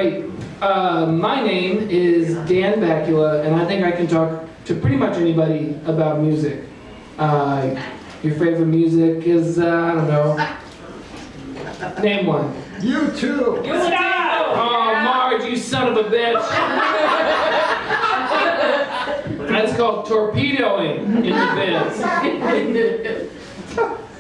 My name is Dan Bacula, and I think I can talk to pretty much anybody about music. Your favorite music is, I don't know, name one. U2! Oh, Marge, you son of a bitch! That's called torpedoing in the biz.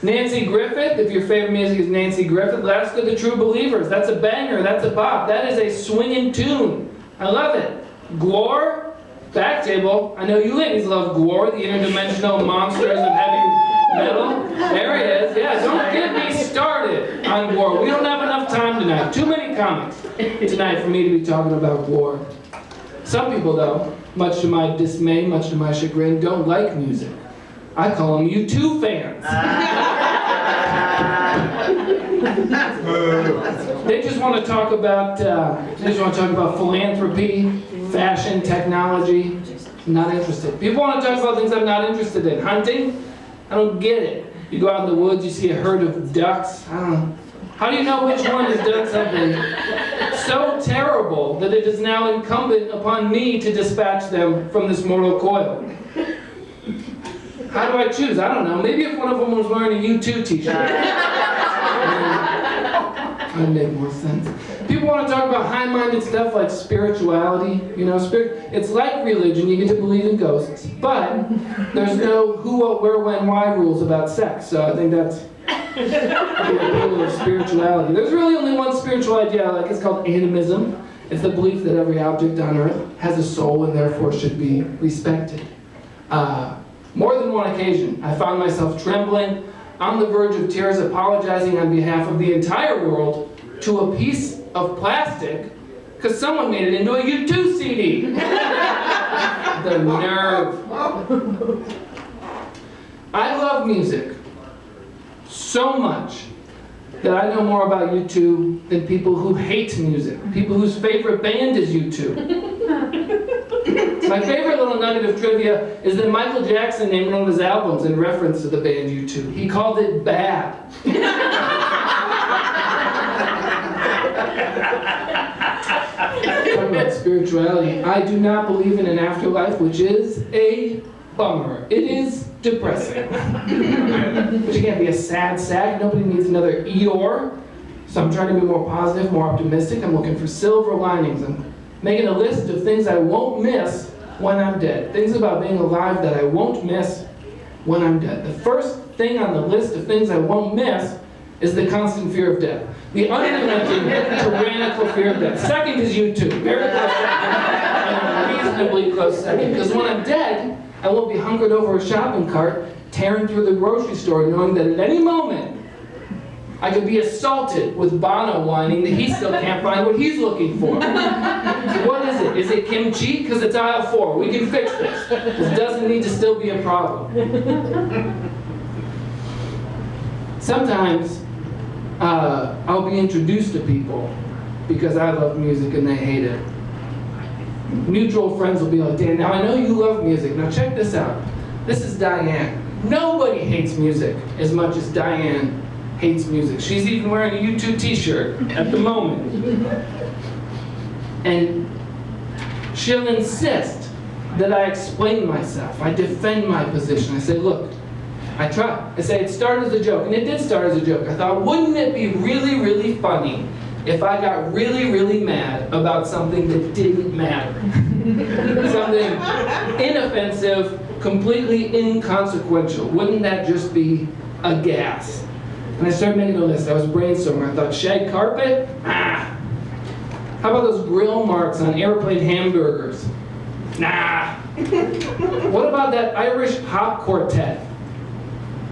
Nancy Griffith, if your favorite music is Nancy Griffith, Last of the True Believers. That's a banger, that's a bop. That is a swinging tune. I love it. Gwar, Backtable. I know you ladies love Gwar, the interdimensional monsters of heavy metal. There he is. Yeah, don't get me started on Gwar. We don't have enough time tonight. Too many comics tonight for me to be talking about Gwar. Some people, though, much to my dismay, much to my chagrin, don't like music. I call them U2 fans. They just want to talk about philanthropy, fashion, technology. Not interested. People want to talk about things I'm not interested in. Hunting? I don't get it. You go out in the woods, you see a herd of ducks. I don't know. How do you know which one has done something so terrible that it is now incumbent upon me to dispatch them from this mortal coil? How do I choose? I don't know. Maybe if one of them was wearing a U2 t-shirt. That would make more sense. People want to talk about high-minded stuff like spirituality. You know, it's like religion. You get to believe in ghosts. But there's no who, what, where, when, why rules about sex. So I think that's the appeal of spirituality. There's really only one spiritual idea I like. It's called animism. It's the belief that every object on Earth has a soul and therefore should be respected. More than one occasion, I found myself trembling, on the verge of tears, apologizing on behalf of the entire world to a piece of plastic because someone made it into a U2 CD. The nerve. I love music so much that I know more about U2 than people who hate music, people whose favorite band is U2. My favorite little nugget of trivia is that Michael Jackson named one of his albums in reference to the band U2. He called it Bad. Talking about spirituality, I do not believe in an afterlife, which is a bummer. It is depressing. But you can't be a sad sack. Nobody needs another Eeyore. So I'm trying to be more positive, more optimistic. I'm looking for silver linings. I'm making a list of things I won't miss when I'm dead. Things about being alive that I won't miss when I'm dead. The first thing on the list of things I won't miss is the constant fear of death. The unrelenting, tyrannical fear of death. Second is U2. Very close second. And a reasonably close second. Because when I'm dead, I won't be hunkered over a shopping cart, tearing through the grocery store, knowing that at any moment, I could be assaulted with Bono whining that he still can't find what he's looking for. What is it? Is it kimchi? Because it's aisle 4. We can fix this. This doesn't need to still be a problem. Sometimes I'll be introduced to people because I love music and they hate it. Mutual friends will be like, Dan, now I know you love music. Now check this out. This is Diane. Nobody hates music as much as Diane hates music. She's even wearing a U2 t-shirt at the moment. And she'll insist that I explain myself. I defend my position. I say, look, I try. I say, it started as a joke. And it did start as a joke. I thought, wouldn't it be really, really funny if I got really, really mad about something that didn't matter? Something inoffensive, completely inconsequential. Wouldn't that just be a gas? And I started making a list. I was brainstorming. I thought, shag carpet? Ah. How about those grill marks on airplane hamburgers? Nah. What about that Irish hop quartet?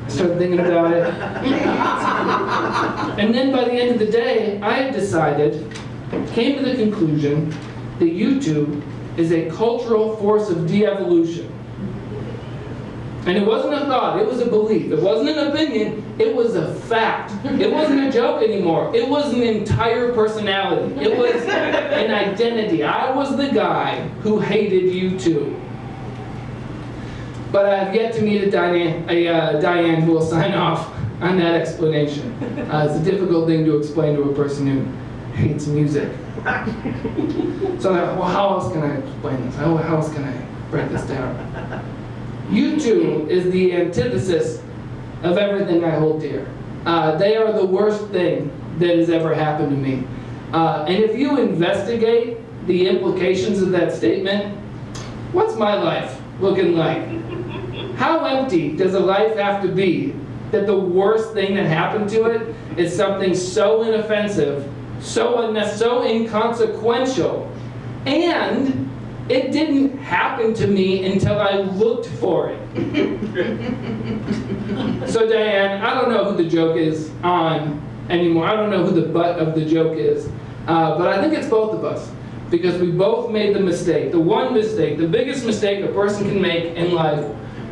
I started thinking about it. And then by the end of the day, I had came to the conclusion that U2 is a cultural force of de-evolution. And it wasn't a thought, it was a belief. It wasn't an opinion, it was a fact. It wasn't a joke anymore. It was an entire personality. It was an identity. I was the guy who hated U2. But I have yet to meet a Diane who will sign off on that explanation. It's a difficult thing to explain to a person who hates music. So well, how else can I explain this? How else can I break this down? U2 is the antithesis of everything I hold dear. They are the worst thing that has ever happened to me. And if you investigate the implications of that statement, what's my life looking like? How empty does a life have to be that the worst thing that happened to it is something so inoffensive, so inconsequential, and it didn't happen to me until I looked for it. So Diane, I don't know who the joke is on anymore. I don't know who the butt of the joke is. But I think it's both of us. Because we both made the mistake, the one mistake, the biggest mistake a person can make in life,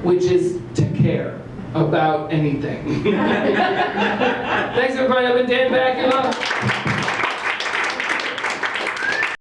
which is to care about anything. Thanks everybody, I've been Dan Bacula.